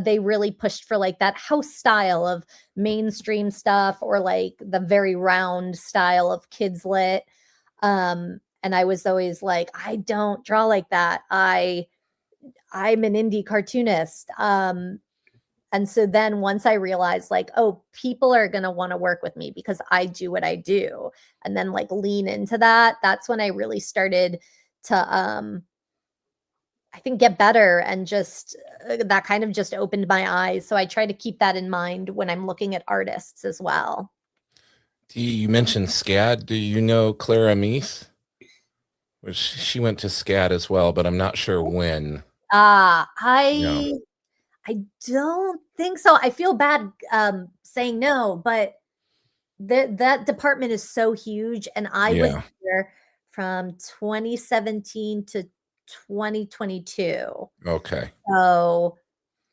they really pushed for like that house style of mainstream stuff or like the very round style of kids lit. And I was always like, I don't draw like that. I'm an indie cartoonist. And so then once I realized like, oh, people are going to want to work with me because I do what I do. And then like lean into that. That's when I really started to, I think, get better and just that kind of just opened my eyes. So I try to keep that in mind when I'm looking at artists as well. You mentioned SCAD. Do you know Clara Meath? Which she went to SCAD as well, but I'm not sure when. I don't think so. I feel bad saying no, but that department is so huge, and I was there from 2017 to 2022. Okay. So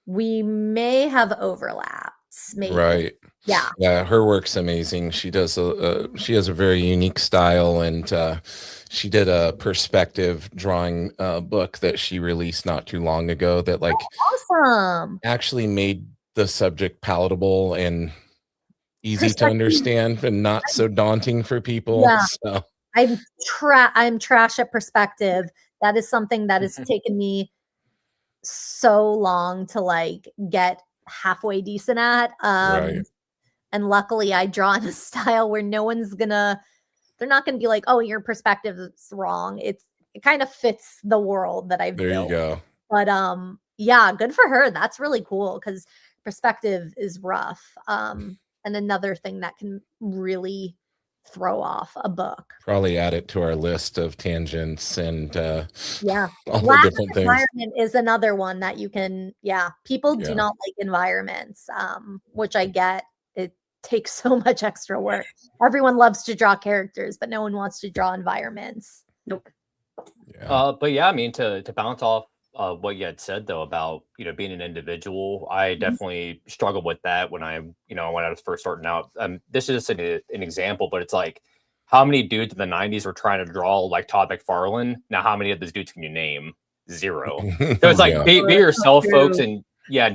we may have overlaps, maybe. Right. Yeah. Yeah, her work's amazing. She does she has a very unique style, and she did a perspective drawing book that she released not too long ago that like awesome. actually made the subject palatable and easy to understand and not so daunting for people. Yeah. So I'm trash at perspective. That is something that has taken me so long to like get halfway decent at. Right. And luckily I draw in a style where they're not gonna be like, oh, your perspective is wrong. It kind of fits the world that I've there built. you go. But yeah, good for her. That's really cool because perspective is rough. And another thing that can really throw off a book. Probably add it to our list of tangents and yeah, all the different things. Environment is another one that you can, people do not like environments, which I get. It takes so much extra work. Everyone loves to draw characters, but no one wants to draw environments. Nope. Yeah. But yeah, I mean, to bounce off what you had said though about being an individual, I definitely struggled with that when I was first starting out. This is just an example, but it's like how many dudes in the 90s were trying to draw like Todd McFarlane. Now, how many of those dudes can you name? Zero. So it's like be yourself, folks, and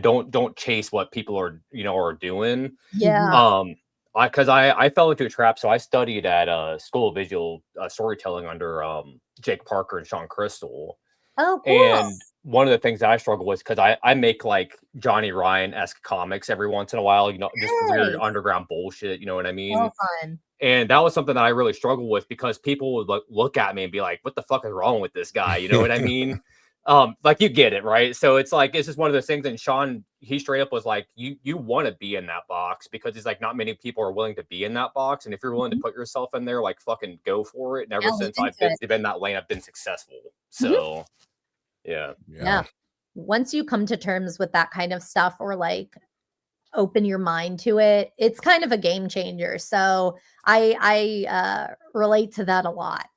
don't chase what people are are doing. Yeah. Because I fell into a trap. So I studied at School of Visual Storytelling under Jake Parker and Sean Crystal. Oh, cool. And one of the things that I struggle with, because I make like Johnny Ryan-esque comics every once in a while, just weird underground bullshit, you know what I mean? Oh, fun. And that was something that I really struggle with because people would look at me and be like, what the fuck is wrong with this guy? You know what I mean? Like you get it, right? So it's like, it's just one of those things. And Sean, he straight up was like, you want to be in that box because it's like not many people are willing to be in that box. And if you're willing to put yourself in there, like fucking go for it. And ever since I've been in that lane, I've been successful. So yeah. Once you come to terms with that kind of stuff or like open your mind to it, it's kind of a game changer. So I relate to that a lot.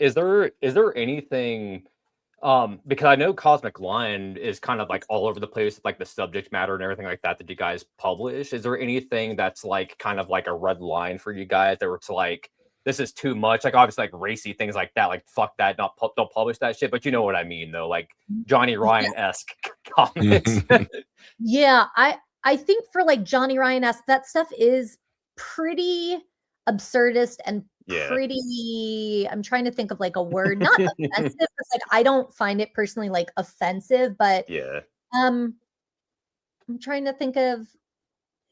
Is there anything because I know Cosmic Lion is kind of like all over the place with like the subject matter and everything like that you guys publish? Is there anything that's like kind of like a red line for you guys that it's like this is too much? Like obviously like racy things like that, like fuck that, don't publish that shit, but you know what I mean though, like Johnny Ryan-esque comics. Yeah, I think for like Johnny Ryan-esque, that stuff is pretty absurdist and pretty, I'm trying to think of like a word, not offensive, because like I don't find it personally like offensive, but I'm trying to think of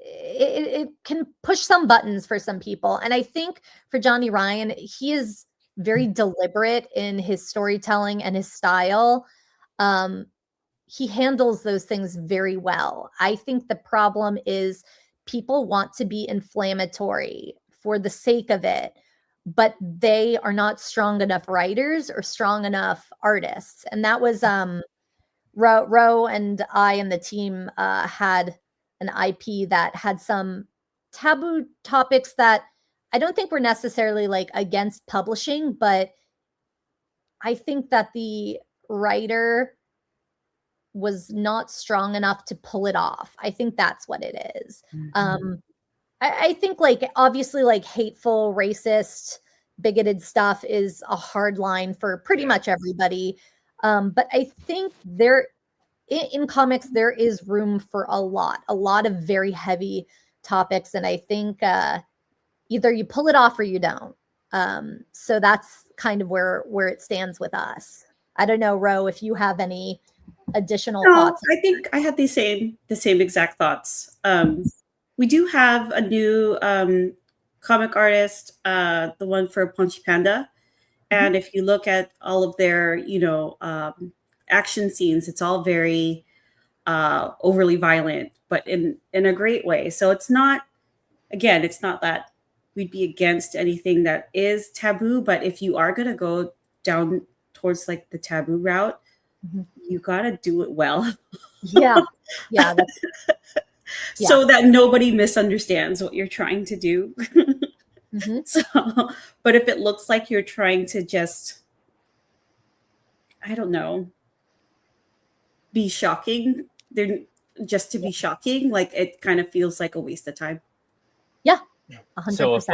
it can push some buttons for some people. And I think for Johnny Ryan, he is very deliberate in his storytelling and his style. He handles those things very well. I think the problem is people want to be inflammatory for the sake of it, but they are not strong enough writers or strong enough artists. And that was Ro and I and the team had an IP that had some taboo topics that I don't think were necessarily like against publishing, but I think that the writer was not strong enough to pull it off. I think that's what it is. I think like obviously like hateful, racist, bigoted stuff is a hard line for pretty much everybody. But I think in comics, there is room for a lot of very heavy topics. And I think either you pull it off or you don't. So that's kind of where it stands with us. I don't know, Ro, if you have any additional thoughts. I think I had the same exact thoughts. We do have a new comic artist, the one for Punchy Panda. And if you look at all of their, action scenes, it's all very overly violent, but in a great way. So it's not that we'd be against anything that is taboo, but if you are going to go down towards like the taboo route, you got to do it well. Yeah. So that nobody misunderstands what you're trying to do. Mm-hmm. So, but if it looks like you're trying to just, I don't know, be shocking, then just to be shocking, like it kind of feels like a waste of time. Yeah, 100%. So if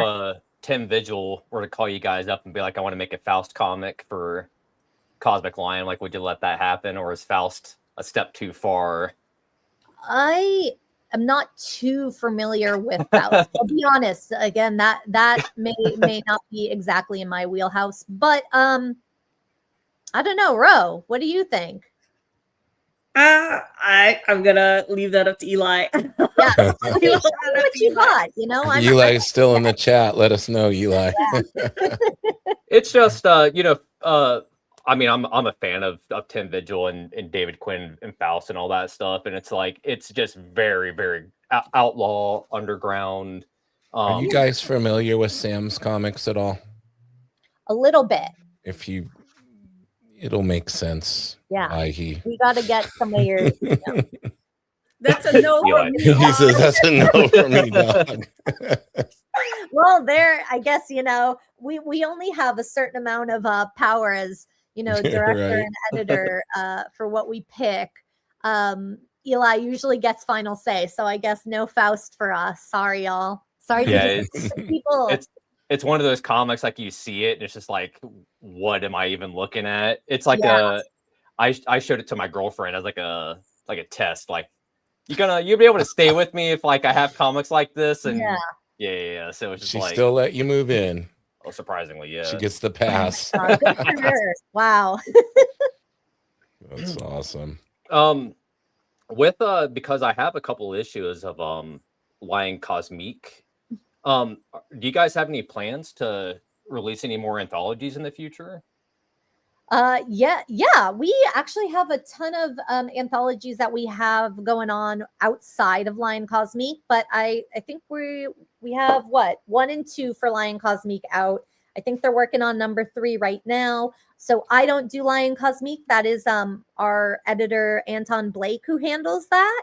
Tim Vigil were to call you guys up and be like, I want to make a Faust comic for Cosmic Lion, like, would you let that happen, or is Faust a step too far? I am not too familiar with Faust. I'll be honest. Again, that may not be exactly in my wheelhouse, but I don't know. Ro, what do you think? I'm gonna leave that up to Eli. Yeah, okay, show me what you got. You know, Eli's still in the chat. Let us know, Eli. It's just I mean, I'm a fan of Tim Vigil and David Quinn and Faust and all that stuff, and it's like it's just very, very outlaw underground. Are you guys familiar with Sam's comics at all? A little bit. If you, it'll make sense. Yeah, why we got to get some of your. You know. That's a no. He says that's a no for me, dog. Well, there, I guess, you know, we only have a certain amount of power as, you know, director Right. and editor for what we pick. Eli usually gets final say, so I guess no Faust for us. Sorry, y'all. Sorry to people. It's one of those comics, like, you see it and it's just like, what am I even looking at? It's like I showed it to my girlfriend as like a test, like, you'll be able to stay with me if like I have comics like this, and yeah. So it's just she like, still let you move in. Oh, surprisingly, yeah. She gets the pass. Good for her. Wow. That's awesome. With because I have a couple issues of Lion Cosmique. Do you guys have any plans to release any more anthologies in the future? Yeah. We actually have a ton of anthologies that we have going on outside of Lion Cosmique, but I think we have 1 and 2 for Lion Cosmique out. I think they're working on number 3 right now. So I don't do Lion Cosmique. That is our editor Anton Blake who handles that.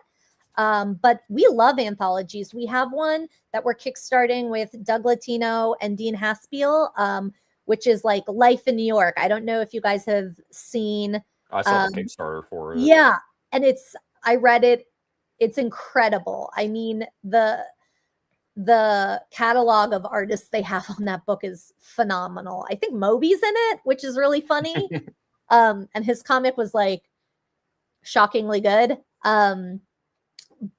But we love anthologies. We have one that we're kickstarting with Doug Latino and Dean Haspiel, which is like Life in New York. I don't know if you guys have seen. I saw the Kickstarter for it. Yeah, and I read it. It's incredible. I mean, the catalog of artists they have on that book is phenomenal. I think Moby's in it, which is really funny. And his comic was like shockingly good.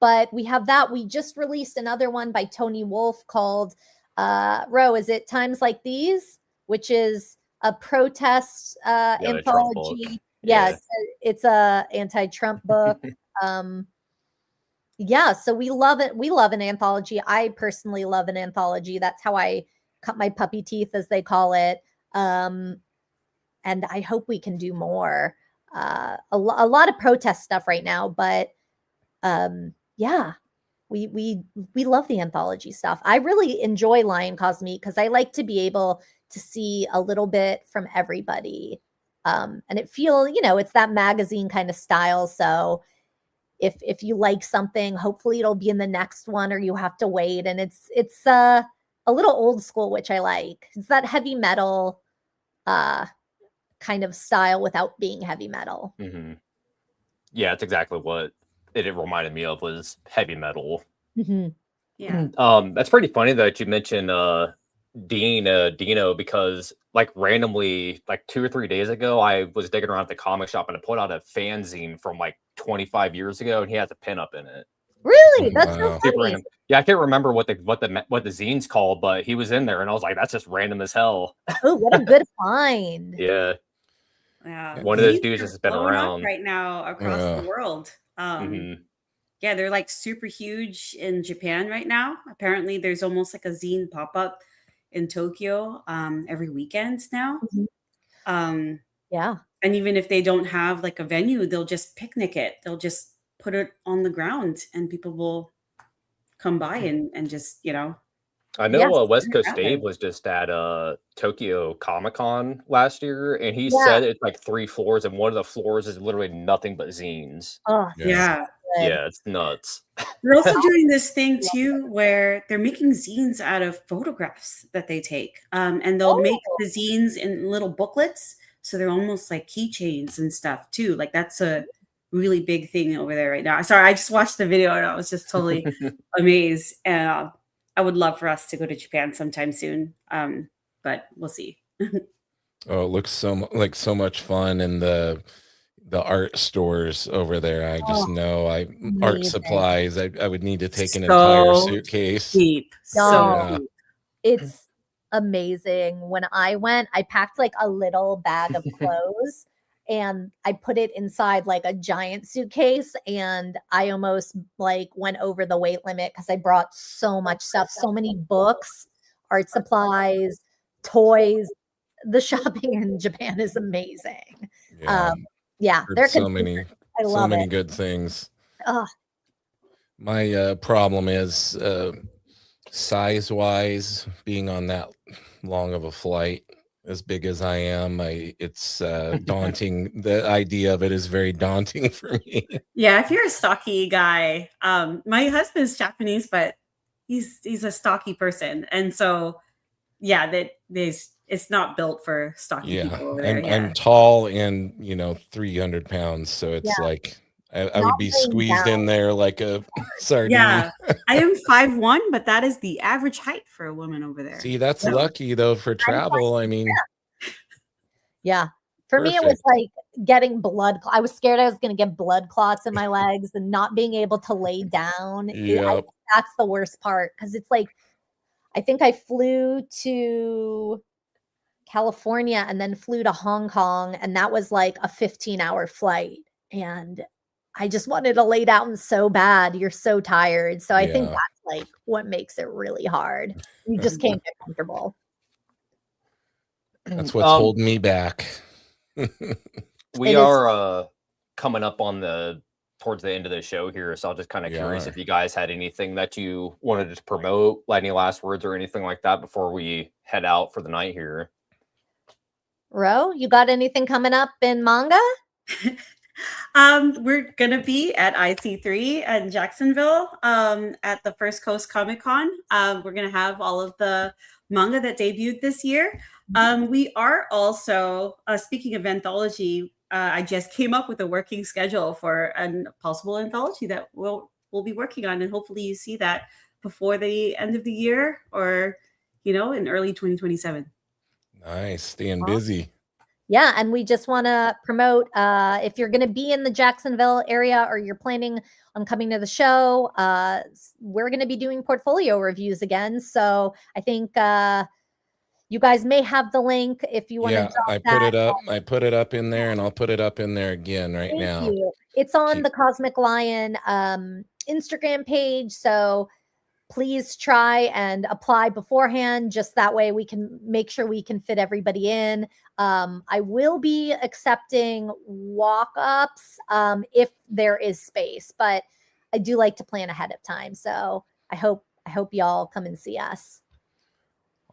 But we have that. We just released another one by Tony Wolf called Ro, is it Times Like These? Which is a protest anthology. Yes, it's a anti-Trump book. So we love it. We love an anthology. I personally love an anthology. That's how I cut my puppy teeth, as they call it. And I hope we can do more. A lot of protest stuff right now, but we love the anthology stuff. I really enjoy Lion Cosmique because I like to be able to see a little bit from everybody. And it it's that magazine kind of style. So if you like something, hopefully it'll be in the next one, or you have to wait. And it's a little old school, which I like. It's that heavy metal kind of style without being heavy metal. Mm-hmm. Yeah, it's exactly what it reminded me of, was heavy metal. Mm-hmm. Yeah. That's pretty funny that you mentioned Dino, because like randomly, like 2 or 3 days ago, I was digging around at the comic shop and I pulled out a fanzine from like 25 years ago, and he has a pinup in it. Really? That's so funny. Yeah, I can't remember what the zine's called, but he was in there, and I was like, that's just random as hell. Oh, what a good find. Yeah. Yeah. One of those dudes has been around right now across the world. Yeah, they're like super huge in Japan right now. Apparently there's almost like a zine pop-up in Tokyo every weekend now. Yeah. And even if they don't have like a venue, they'll just picnic it. They'll just put it on the ground and people will come by and just, I know West Coast Dave was just at Tokyo Comic-Con last year, and he said it's like 3 floors, and one of the floors is literally nothing but zines. Oh, yeah. Yeah, it's nuts. They're also doing this thing too where they're making zines out of photographs that they take. And they'll make the zines in little booklets. So they're almost like keychains and stuff too. Like that's a really big thing over there right now. Sorry, I just watched the video and I was just totally amazed. And I would love for us to go to Japan sometime soon. But we'll see. Oh, it looks so much fun, and the art stores over there. I just know art supplies. I would need to take an entire suitcase. Deep. It's amazing. When I went, I packed like a little bag of clothes and I put it inside like a giant suitcase, and I almost like went over the weight limit because I brought so much stuff, so many books, art supplies, toys. The shopping in Japan is amazing. There's so many good things. My problem is size wise, being on that long of a flight, as big as I am, it's daunting. The idea of it is very daunting for me. Yeah, if you're a stocky guy, my husband's Japanese, but he's a stocky person, and so it's not built for stocky people over there. I'm tall and 300 pounds, so it's like I would be squeezed in there like a sardine. Yeah, I am 5'1", but that is the average height for a woman over there. See, that's lucky though for travel. I mean, for me it was like getting blood. I was scared I was going to get blood clots in my legs and not being able to lay down. That's the worst part, because it's like I think I flew to California and then flew to Hong Kong, and that was like a 15-hour flight, and I just wanted to lay down so bad. You're so tired. So I think that's like what makes it really hard. You just can't get comfortable. That's what's holding me back. We are coming up on towards the end of the show here, so I will just kind of curious if you guys had anything that you wanted to promote, any last words or anything like that before we head out for the night here. Ro, you got anything coming up in manga? We're gonna be at IC3 in Jacksonville at the First Coast Comic Con. We're gonna have all of the manga that debuted this year. We are also speaking of anthology. I just came up with a working schedule for a possible anthology that we'll be working on, and hopefully you see that before the end of the year or in early 2027. Nice, staying busy. Yeah, and we just want to promote, if you're going to be in the Jacksonville area or you're planning on coming to the show, we're going to be doing portfolio reviews again. So I think you guys may have the link if you want to drop that. I put it up in there, and I'll put it up in there again now. Thank you. It's on the Cosmic Lion Instagram page, so please try and apply beforehand. Just that way we can make sure we can fit everybody in. I will be accepting walk-ups if there is space, but I do like to plan ahead of time. So I hope y'all come and see us.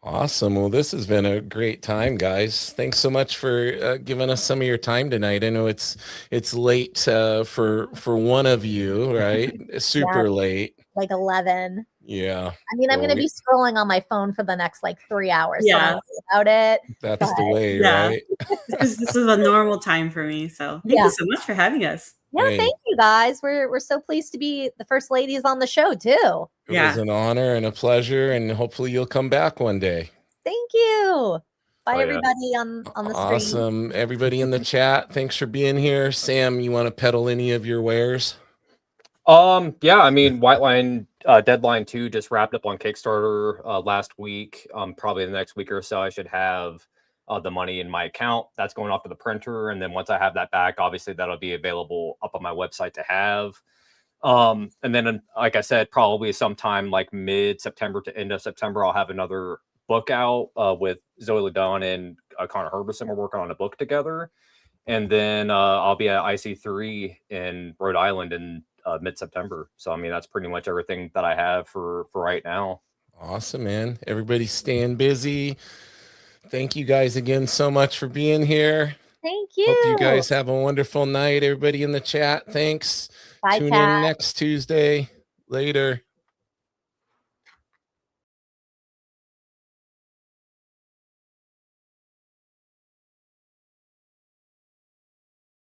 Awesome. Well, this has been a great time, guys. Thanks so much for giving us some of your time tonight. I know it's late for one of you, right? Super late. Like 11. Yeah. I mean, I'm going to be scrolling on my phone for the next 3 hours. Yeah. So about it. That's the way, right? This is a normal time for me. So thank you so much for having us. Yeah, thank you guys. We're so pleased to be the first ladies on the show too. It was an honor and a pleasure, and hopefully you'll come back one day. Thank you. Bye, everybody on the stream. Awesome. Everybody in the chat, thanks for being here. Sam, you want to peddle any of your wares? Yeah, I mean, White Line Deadline 2 just wrapped up on Kickstarter last week. Probably the next week or so I should have the money in my account. That's going off to the printer, and then once I have that back, obviously that'll be available up on my website to have. And then, like I said, probably sometime like mid-September to end of September, I'll have another book out with Zoe Ladon and Connor Herbison. We're working on a book together. And then I'll be at IC3 in Rhode Island in mid-September. So, I mean, that's pretty much everything that I have for right now. Awesome, man. Everybody's staying busy. Thank you guys again so much for being here. Thank you. Hope you guys have a wonderful night. Everybody in the chat, thanks. Bye, Tune chat. in next Tuesday. Later.